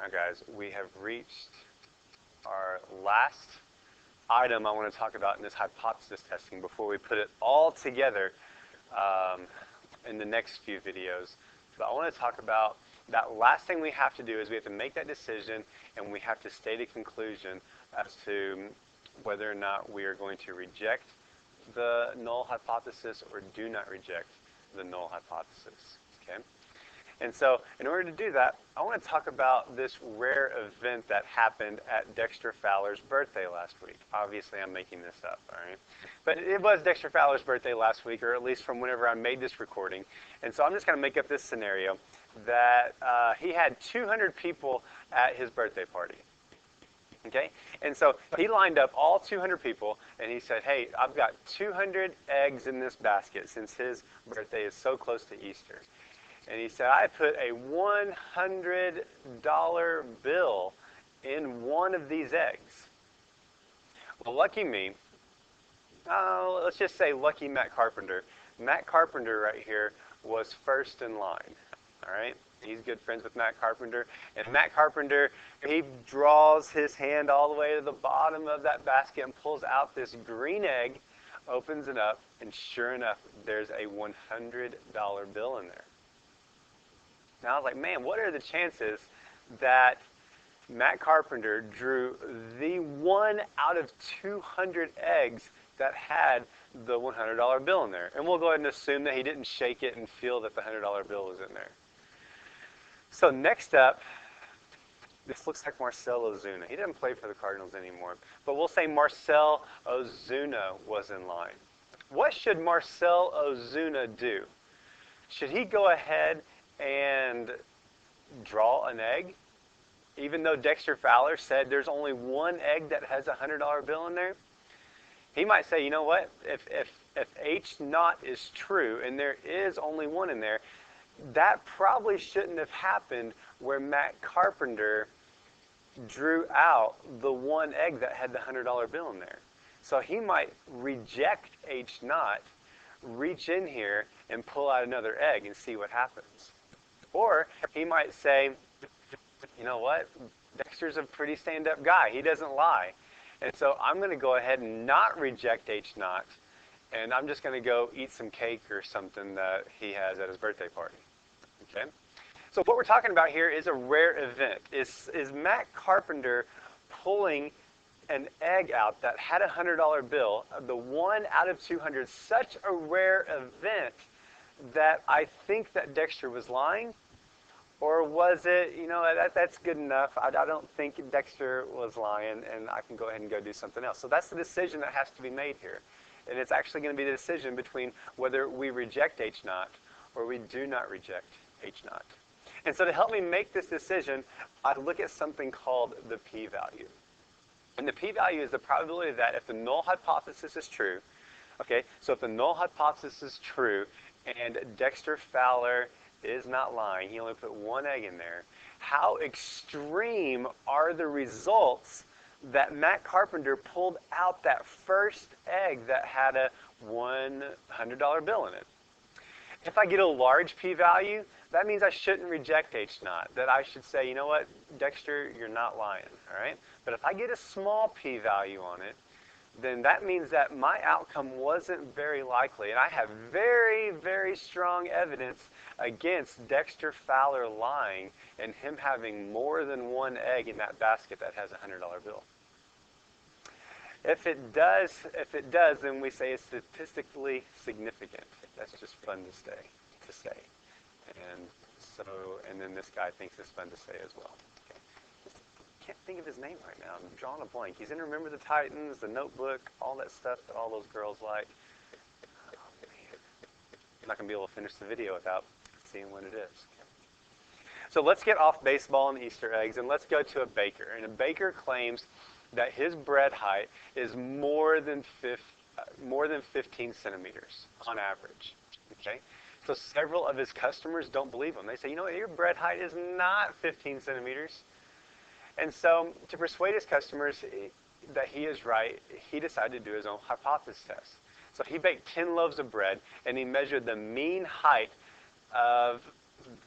Now, guys, we have reached our last item I want to talk about in this hypothesis testing before we put it all together in the next few videos. But I want to talk about that last thing we have to do is we have to make that decision and we have to state a conclusion as to whether or not we are going to reject the null hypothesis or do not reject the null hypothesis. Okay? And so in order to do that, I want to talk about this rare event that happened at Dexter Fowler's birthday last week. Obviously, I'm making this up, all right? But it was Dexter Fowler's birthday last week, or at least from whenever I made this recording. And so I'm just going to make up this scenario that he had 200 people at his birthday party. Okay? And so he lined up all 200 people, and he said, hey, I've got 200 eggs in this basket since his birthday is so close to Easter. And he said, I put a $100 bill in one of these eggs. Well, lucky me, let's just say lucky Matt Carpenter. Matt Carpenter right here was first in line, all right? He's good friends with Matt Carpenter. And Matt Carpenter, he draws his hand all the way to the bottom of that basket and pulls out this green egg, opens it up, and sure enough, there's a $100 bill in there. Now I was like, man, what are the chances that Matt Carpenter drew the 1 out of 200 eggs that had the $100 bill in there? And we'll go ahead and assume that he didn't shake it and feel that the $100 bill was in there. So next up, this looks like Marcell Ozuna. He doesn't play for the Cardinals anymore. But we'll say Marcell Ozuna was in line. What should Marcell Ozuna do? Should he go ahead and draw an egg, even though Dexter Fowler said there's only one egg that has a $100 bill in there? He might say, you know what, if H naught is true and there is only one in there, that probably shouldn't have happened where Matt Carpenter drew out the one egg that had the $100 bill in there. So he might reject H naught, reach in here and pull out another egg and see what happens. Or he might say, you know what, Dexter's a pretty stand-up guy. He doesn't lie. And so I'm going to go ahead and not reject H naught, and I'm just going to go eat some cake or something that he has at his birthday party. Okay? So what we're talking about here is a rare event. Is Matt Carpenter pulling an egg out that had a $100 bill, the 1 out of 200, such a rare event that I think that Dexter was lying? Or was it, you know, that's good enough. I don't think Dexter was lying, and I can go ahead and go do something else. So that's the decision that has to be made here. And it's actually going to be the decision between whether we reject H naught or we do not reject H naught. And so to help me make this decision, I look at something called the p-value. And the p-value is the probability that if the null hypothesis is true, okay, so if the null hypothesis is true and Dexter Fowler is not lying, he only put one egg in there, how extreme are the results that Matt Carpenter pulled out that first egg that had a $100 bill in it? If I get a large p-value, that means I shouldn't reject H naught, that I should say, you know what, Dexter, you're not lying, all right? But if I get a small p-value on it, then that means that my outcome wasn't very likely. And I have very, very strong evidence against Dexter Fowler lying and him having more than one egg in that basket that has a $100 bill. If it does, then we say it's statistically significant. That's just fun to say. And then this guy thinks it's fun to say as well. Okay. Can't think of his name right now. I'm drawing a blank. He's in Remember the Titans, The Notebook, all that stuff that all those girls like. Oh, man. I'm not going to be able to finish the video without seeing what it is. Okay. So let's get off baseball and Easter eggs, and let's go to a baker. And a baker claims that his bread height is more than 15 centimeters on average. Okay? So several of his customers don't believe him. They say, you know what, your bread height is not 15 centimeters. And so to persuade his customers that he is right, he decided to do his own hypothesis test. So he baked 10 loaves of bread, and he measured the mean height of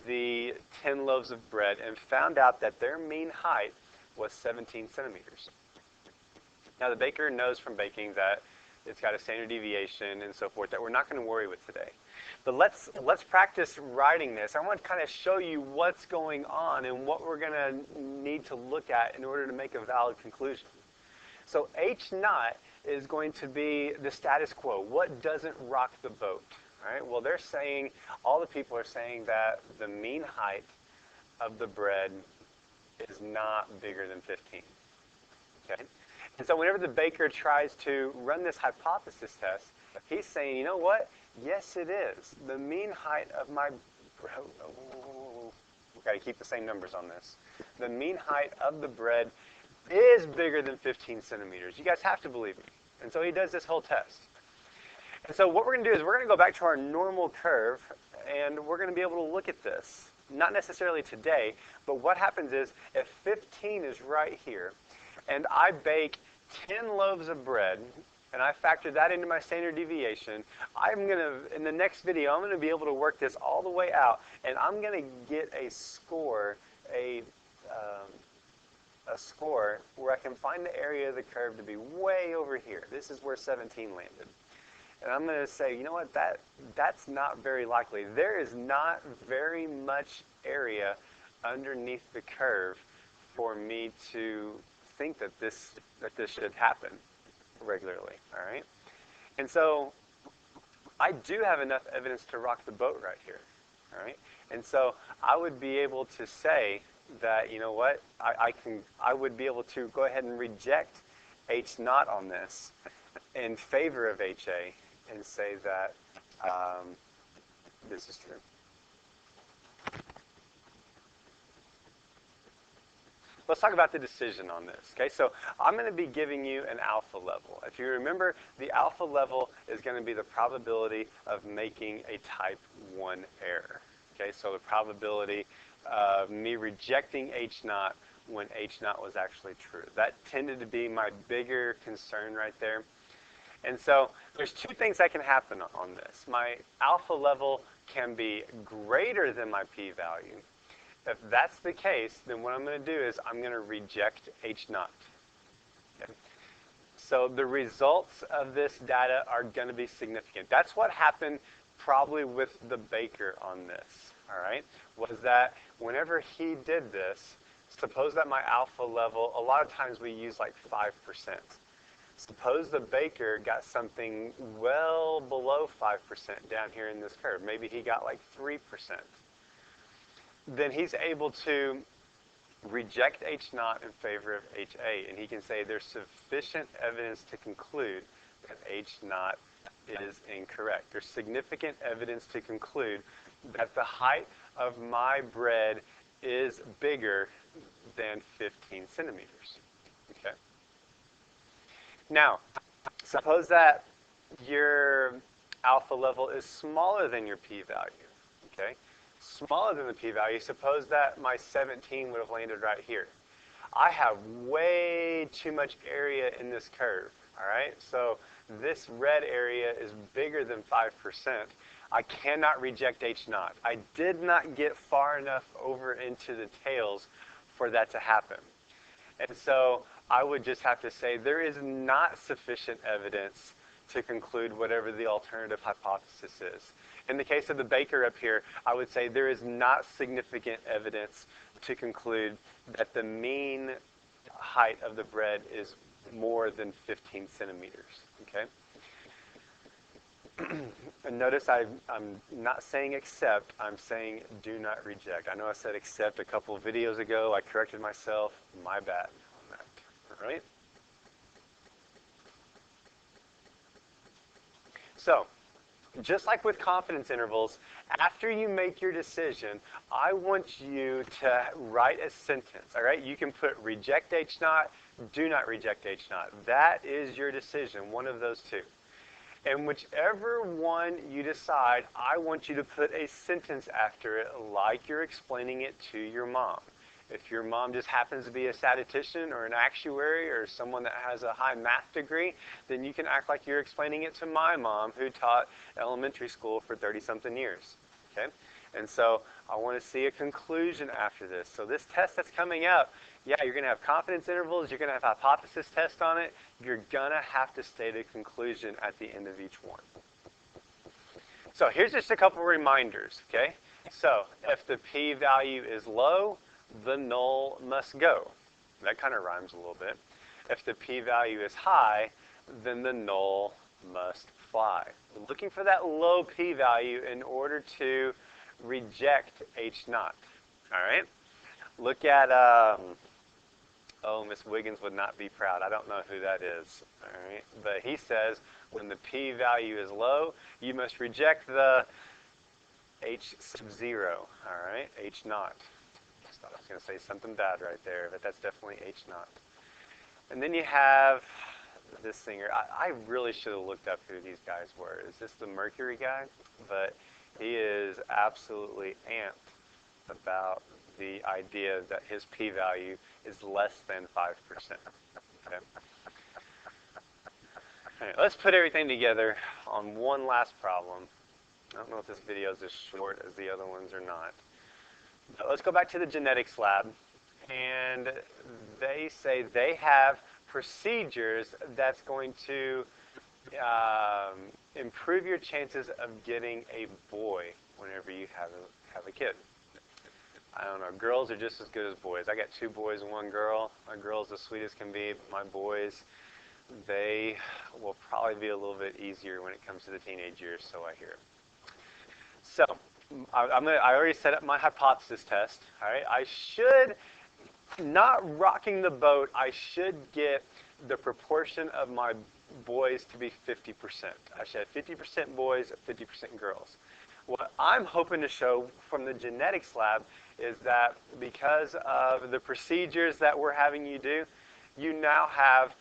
the 10 loaves of bread and found out that their mean height was 17 centimeters. Now the baker knows from baking that it's got a standard deviation and so forth that we're not going to worry with today. But let's practice writing this. I want to kind of show you what's going on and what we're going to need to look at in order to make a valid conclusion. So H naught is going to be the status quo. What doesn't rock the boat? All right. Well, they're saying, all the people are saying that the mean height of the bread is not bigger than 15. Okay. And so whenever the baker tries to run this hypothesis test, he's saying, you know what? Yes, it is. The mean height of my... We've got to keep the same numbers on this. The mean height of the bread is bigger than 15 centimeters. You guys have to believe me. And so he does this whole test. And so what we're going to do is we're going to go back to our normal curve, and we're going to be able to look at this. Not necessarily today, but what happens is if 15 is right here, and I bake 10 loaves of bread, and I factor that into my standard deviation, I'm going to, in the next video, I'm going to be able to work this all the way out, and I'm going to get a score, a score where I can find the area of the curve to be way over here. This is where 17 landed. And I'm going to say, you know what, that's not very likely. There is not very much area underneath the curve for me to think that this should happen regularly, all right? And so I do have enough evidence to rock the boat right here, all right? And so I would be able to say that, you know what, I would be able to go ahead and reject H naught on this in favor of HA and say that this is true. Let's talk about the decision on this, okay? So I'm going to be giving you an alpha level. If you remember, the alpha level is going to be the probability of making a type 1 error, okay? So the probability of me rejecting H naught when H naught was actually true. That tended to be my bigger concern right there. And so there's two things that can happen on this. My alpha level can be greater than my p-value. If that's the case, then what I'm going to do is I'm going to reject H naught. Okay? So the results of this data are going to be significant. That's what happened probably with the baker on this, all right, was that whenever he did this, suppose that my alpha level, a lot of times we use like 5%. Suppose the baker got something well below 5% down here in this curve. Maybe he got like 3%. Then he's able to reject H naught in favor of HA, and he can say there's sufficient evidence to conclude that H naught is incorrect. There's significant evidence to conclude that the height of my bread is bigger than 15 centimeters. Okay. Now, suppose that your alpha level is smaller than your p-value. Okay. Smaller than the p-value, suppose that my 17 would have landed right here. I have way too much area in this curve, all right? So this red area is bigger than 5%. I cannot reject H naught. I did not get far enough over into the tails for that to happen. And so I would just have to say there is not sufficient evidence to conclude whatever the alternative hypothesis is. In the case of the baker up here, I would say there is not significant evidence to conclude that the mean height of the bread is more than 15 centimeters, okay? And notice I'm not saying accept, I'm saying do not reject. I know I said accept a couple of videos ago. I corrected myself. My bad on that, all right? So, just like with confidence intervals, after you make your decision, I want you to write a sentence, all right? You can put reject H naught, do not reject H naught. That is your decision, one of those two. And whichever one you decide, I want you to put a sentence after it like you're explaining it to your mom. If your mom just happens to be a statistician or an actuary or someone that has a high math degree, then you can act like you're explaining it to my mom who taught elementary school for 30-something years, okay? And so I want to see a conclusion after this. So this test that's coming up, yeah, you're going to have confidence intervals, you're going to have hypothesis test on it, you're going to have to state a conclusion at the end of each one. So here's just a couple reminders, okay? So if the p-value is low, the null must go. That kind of rhymes a little bit. If the p-value is high, then the null must fly. We're looking for that low p-value in order to reject H naught. All right? Look at, oh, Miss Wiggins would not be proud. I don't know who that is. All right? But he says when the p-value is low, you must reject the H sub 0. All right? H naught. I was going to say something bad right there, but that's definitely H naught. And then you have this singer. I really should have looked up who these guys were. Is this the Mercury guy? But he is absolutely amped about the idea that his p-value is less than 5%. Okay. All right, let's put everything together on one last problem. I don't know if this video is as short as the other ones or not. But let's go back to the genetics lab. And they say they have procedures that's going to improve your chances of getting a boy whenever you have a kid. I don't know, girls are just as good as boys. I got 2 boys and 1 girl. My girl's as sweet as can be, but my boys, they will probably be a little bit easier when it comes to the teenage years, so I hear. So, I already set up my hypothesis test. All right, I should, not rocking the boat, I should get the proportion of my boys to be 50%. I should have 50% boys, 50% girls. What I'm hoping to show from the genetics lab is that because of the procedures that we're having you do, you now have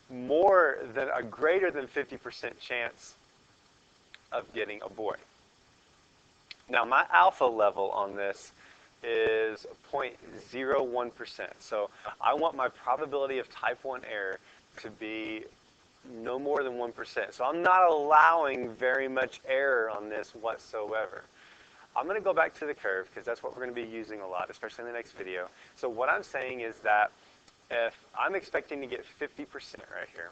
more than a greater than 50% chance of getting a boy. Now, my alpha level on this is 0.01%. So I want my probability of type 1 error to be no more than 1%. So I'm not allowing very much error on this whatsoever. I'm going to go back to the curve because that's what we're going to be using a lot, especially in the next video. So what I'm saying is that if I'm expecting to get 50% right here,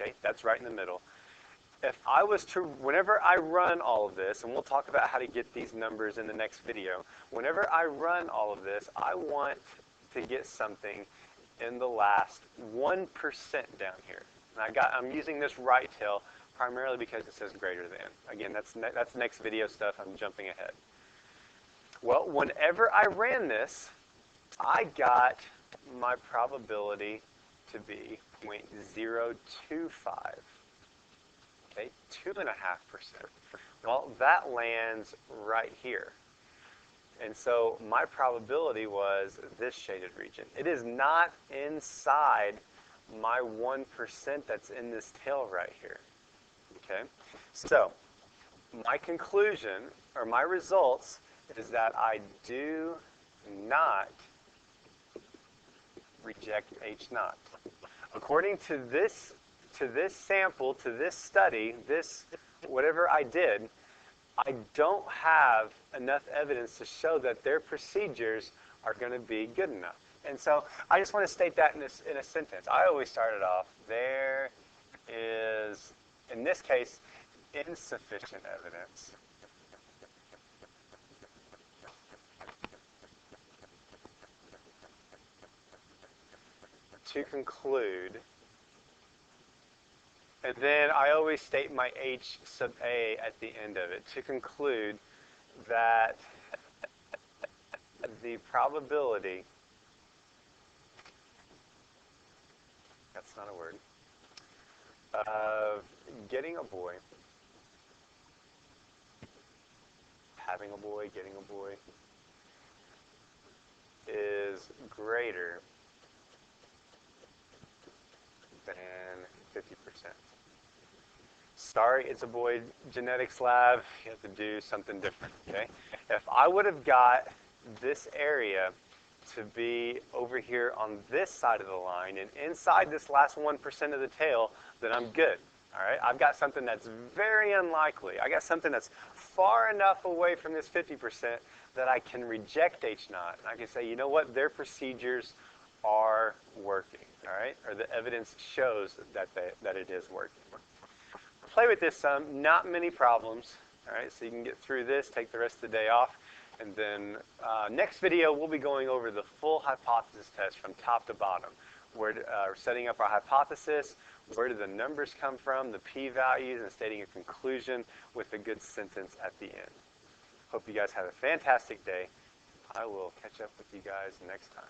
okay, that's right in the middle. If I was to, whenever I run all of this, and we'll talk about how to get these numbers in the next video, whenever I run all of this, I want to get something in the last 1% down here. And I'm using this right tail primarily because it says greater than. Again, that's next video stuff. I'm jumping ahead. Well, whenever I ran this, I got my probability to be 0.025. Okay, 2.5%. Well, that lands right here. And so my probability was this shaded region. It is not inside my 1% that's in this tail right here. Okay? So my conclusion, or my results, is that I do not reject H naught. According to this sample, to this study, this whatever I did, I don't have enough evidence to show that their procedures are going to be good enough. And so I just want to state that in a sentence. I always start it off, there is, in this case, insufficient evidence to conclude. And then I always state my H sub A at the end of it, to conclude that the probability, that's not a word, of getting a boy, having a boy, getting a boy, is greater than 50%. Sorry, it's a boy genetics lab. You have to do something different, okay? If I would have got this area to be over here on this side of the line and inside this last 1% of the tail, then I'm good. All right, I've got something that's very unlikely. I got something that's far enough away from this 50% that I can reject H naught. I can say, you know what, their procedures are working, all right? Or the evidence shows that it is working. Play with this some, not many problems, all right? So you can get through this, take the rest of the day off, and then next video we'll be going over the full hypothesis test from top to bottom. We're setting up our hypothesis, where do the numbers come from, the p-values, and stating a conclusion with a good sentence at the end. Hope you guys have a fantastic day. I will catch up with you guys next time.